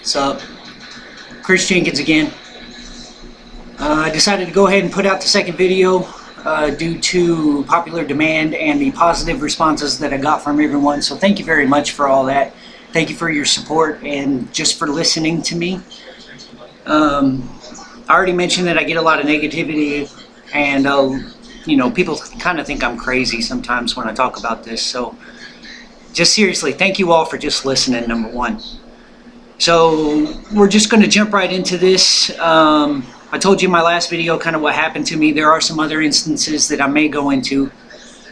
What's up? Chris Jenkins again. I decided to go ahead and put out the second video due to popular demand and the positive responses that I got from everyone. So thank you very much for all that. Thank you for your support and just for listening to me. I already mentioned that I get a lot of negativity and you know, people kind of think I'm crazy sometimes when I talk about this. So just seriously, thank you all for just listening, number one. So we're just going to jump right into this. I told you in my last video kind of what happened to me. There are some other instances that I may go into,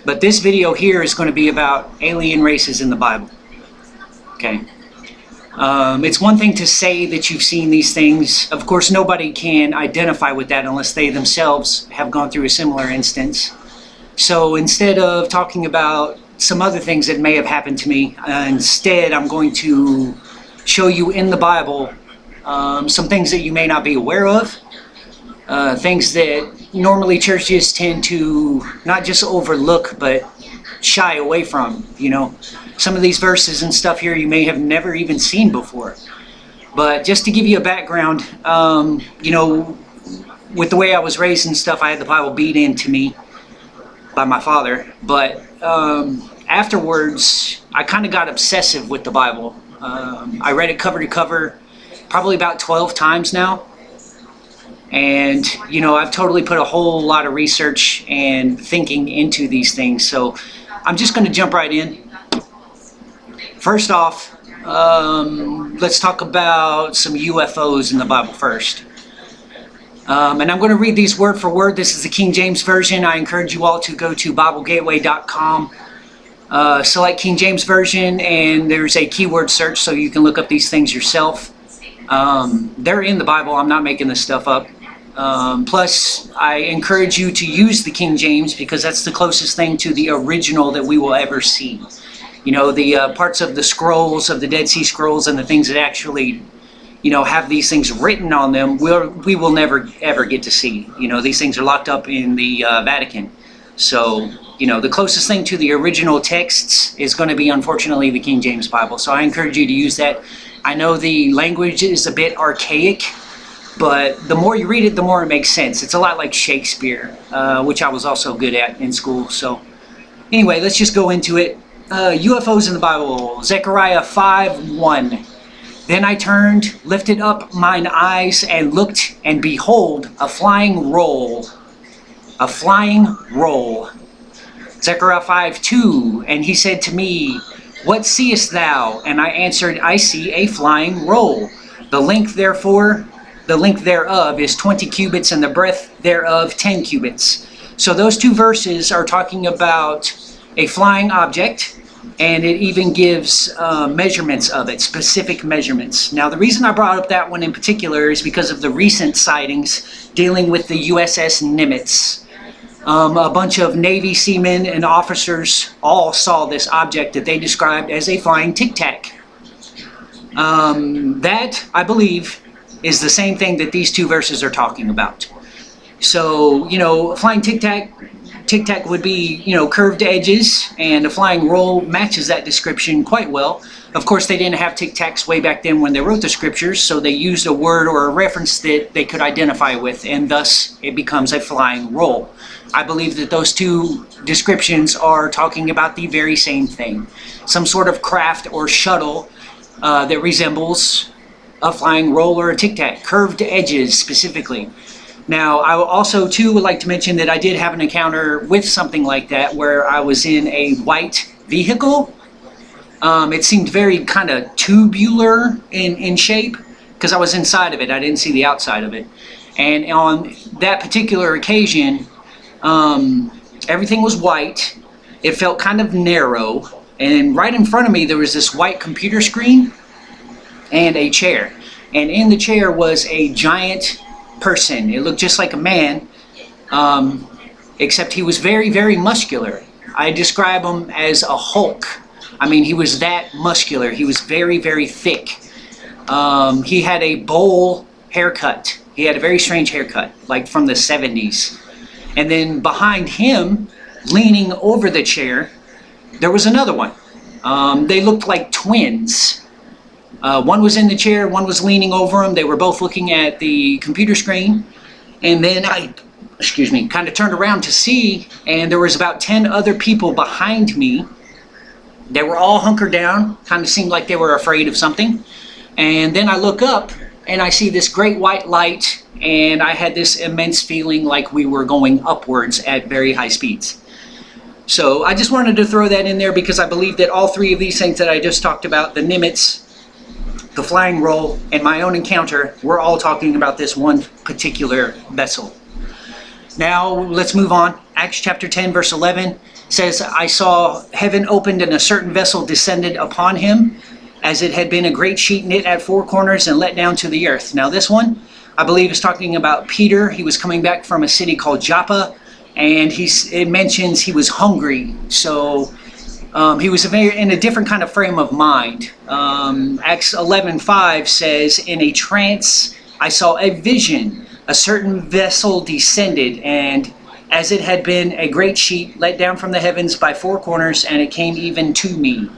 but this video here is going to be about alien races in the Bible. Okay. It's one thing to say that you've seen these things. Of course, nobody can identify with that unless they themselves have gone through a similar instance. So instead of talking about some other things that may have happened to me, instead I'm going to show you in the Bible some things that you may not be aware of, things that normally churches tend to not just overlook but shy away from. You know, some of these verses and stuff here you may have never even seen before. But just to give you a background, you know, with the way I was raised and stuff, I had the Bible beat into me by my father. But afterwards, I kind of got obsessive with the Bible. I read it cover to cover probably about 12 times now. And, you know, I've totally put a whole lot of research and thinking into these things. So I'm just going to jump right in. First off, let's talk about some UFOs in the Bible first. And I'm going to read these word for word. This is the King James Version. I encourage you all to go to BibleGateway.com. Select King James Version, and there's a keyword search so you can look up these things yourself. They're in the Bible. I'm not making this stuff up. Plus, I encourage you to use the King James because that's the closest thing to the original that we will ever see. You know, the parts of the scrolls, of the Dead Sea Scrolls, and the things that actually, you know, have these things written on them, we will never ever get to see. You know, these things are locked up in the Vatican. So, you know, the closest thing to the original texts is going to be, unfortunately, the King James Bible. So I encourage you to use that. I know the language is a bit archaic, but the more you read it, the more it makes sense. It's a lot like Shakespeare, which I was also good at in school. So anyway, let's just go into it. UFOs in the Bible, Zechariah 5:1. Then I turned, lifted up mine eyes, and looked, and behold, a flying roll. A flying roll. Zechariah 5:2. And he said to me, What seest thou? And I answered, I see a flying roll. The length thereof is 20 cubits, and the breadth thereof 10 cubits. So those two verses are talking about a flying object, and it even gives measurements of it, specific measurements. Now, the reason I brought up that one in particular is because of the recent sightings dealing with the USS Nimitz. A bunch of Navy seamen and officers all saw this object that they described as a flying tic-tac. That, I believe, is the same thing that these two verses are talking about. So, you know, a flying tic-tac would be, you know, curved edges, and a flying roll matches that description quite well. Of course, they didn't have tic-tacs way back then when they wrote the scriptures, so they used a word or a reference that they could identify with, and thus it becomes a flying roll. I believe that those two descriptions are talking about the very same thing. Some sort of craft or shuttle that resembles a flying roll or a tic-tac, curved edges specifically. Now, I also, too, would like to mention that I did have an encounter with something like that where I was in a white vehicle. It seemed very kind of tubular in shape because I was inside of it. I didn't see the outside of it. And on that particular occasion, everything was white. It felt kind of narrow. And right in front of me, there was this white computer screen and a chair. And in the chair was a giant person. It looked just like a man, except he was very, very muscular. I describe him as a Hulk. I mean, he was that muscular. He was very, very thick. He had a bowl haircut. He had a very strange haircut, like from the 70s. And then behind him, leaning over the chair, there was another one. They looked like twins. One was in the chair, one was leaning over him. They were both looking at the computer screen. And then I, kind of turned around to see, and there was about 10 other people behind me. They were all hunkered down, kind of seemed like they were afraid of something. And then I look up and I see this great white light, and I had this immense feeling like we were going upwards at very high speeds. So I just wanted to throw that in there because I believe that all three of these things that I just talked about, the Nimitz, the flying roll, and my own encounter, we're all talking about this one particular vessel. Now let's move on. Acts chapter 10 verse 11 says, I saw heaven opened and a certain vessel descended upon him, as it had been a great sheet knit at four corners and let down to the earth. Now this one, I believe, is talking about Peter. He was coming back from a city called Joppa, and it mentions he was hungry. So he was in a different kind of frame of mind. Acts 11:5 says, in a trance I saw a vision. A certain vessel descended, and as it had been a great sheet let down from the heavens by four corners, and it came even to me.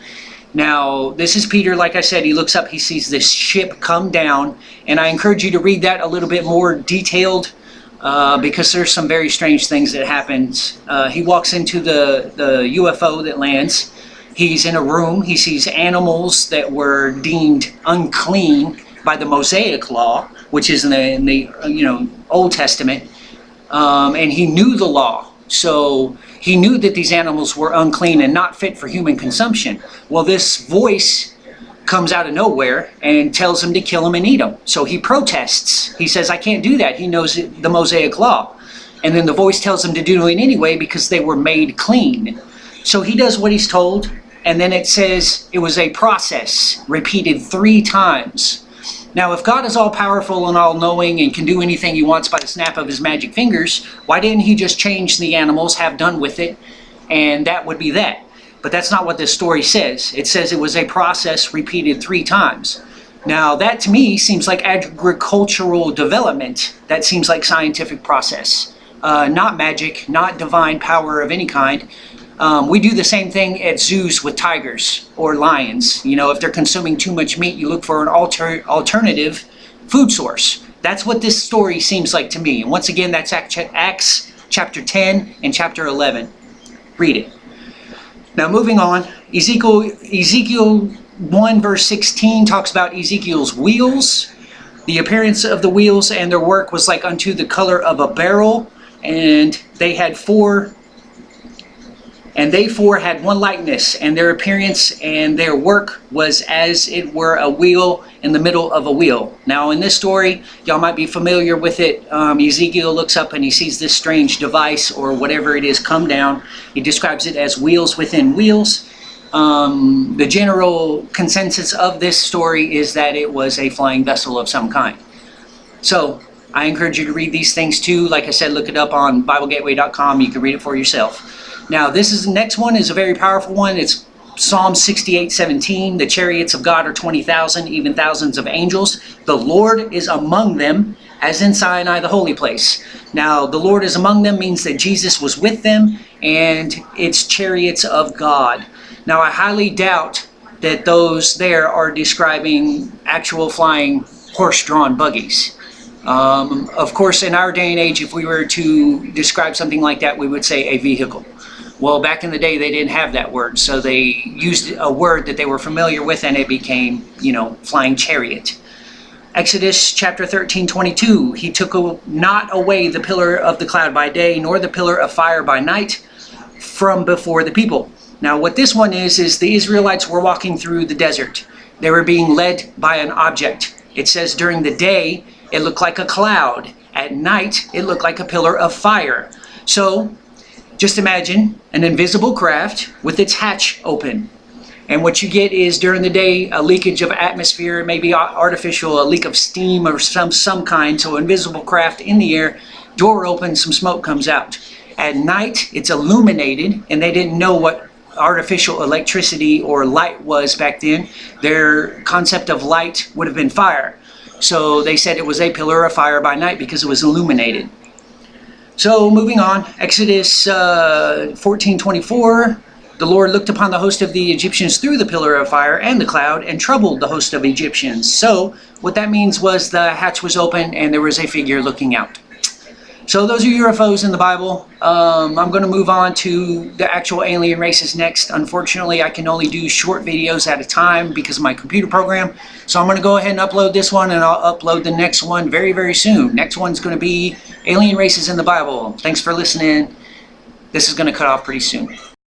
Now, this is Peter. Like I said, he looks up, he sees this ship come down, and I encourage you to read that a little bit more detailed because there's some very strange things that happens. He walks into the UFO that lands. He's in a room. He sees animals that were deemed unclean by the Mosaic law, which is in the Old Testament, and he knew the law. So he knew that these animals were unclean and not fit for human consumption. Well, this voice comes out of nowhere and tells him to kill him and eat him. So he protests. He says, I can't do that. He knows the Mosaic law. And then the voice tells him to do it anyway because they were made clean. So he does what he's told. And then it says it was a process repeated 3 times. Now, if God is all-powerful and all-knowing and can do anything he wants by the snap of his magic fingers, why didn't he just change the animals, have done with it, and that would be that? But that's not what this story says. It says it was a process repeated 3 times. Now, that to me seems like agricultural development. That seems like scientific process. Not magic, not divine power of any kind. We do the same thing at zoos with tigers or lions. You know, if they're consuming too much meat, you look for an alternative food source. That's what this story seems like to me. And once again, that's Acts chapter 10 and chapter 11. Read it. Now moving on, Ezekiel 1 verse 16 talks about Ezekiel's wheels. The appearance of the wheels and their work was like unto the color of a beryl, and they four had one likeness, and their appearance and their work was as it were a wheel in the middle of a wheel. Now in this story, y'all might be familiar with it. Ezekiel looks up and he sees this strange device or whatever it is come down. He describes it as wheels within wheels. The general consensus of this story is that it was a flying vessel of some kind. So I encourage you to read these things too. Like I said, look it up on BibleGateway.com. You can read it for yourself. Now, the next one is a very powerful one. It's Psalm 68:17. The chariots of God are 20,000, even thousands of angels. The Lord is among them, as in Sinai, the holy place. Now, the Lord is among them means that Jesus was with them, and it's chariots of God. Now, I highly doubt that those there are describing actual flying horse-drawn buggies. Of course, in our day and age, if we were to describe something like that, we would say a vehicle. Well, back in the day, they didn't have that word, so they used a word that they were familiar with, and it became, flying chariot. Exodus chapter 13:22, he took not away the pillar of the cloud by day, nor the pillar of fire by night from before the people. Now, what this one is the Israelites were walking through the desert. They were being led by an object. It says during the day, it looked like a cloud. At night, it looked like a pillar of fire. So, just imagine an invisible craft with its hatch open. And what you get is during the day, a leakage of atmosphere, maybe artificial, a leak of steam or some kind. So invisible craft in the air, door opens, some smoke comes out. At night, it's illuminated, and they didn't know what artificial electricity or light was back then. Their concept of light would have been fire. So they said it was a pillar of fire by night because it was illuminated. So moving on, Exodus 14:24, The Lord looked upon the host of the Egyptians through the pillar of fire and the cloud and troubled the host of Egyptians. So what that means was the hatch was open and there was a figure looking out. So those are UFOs in the Bible. I'm going to move on to the actual alien races next. Unfortunately, I can only do short videos at a time because of my computer program. So I'm going to go ahead and upload this one, and I'll upload the next one very, very soon. Next one's going to be alien races in the Bible. Thanks for listening. This is going to cut off pretty soon.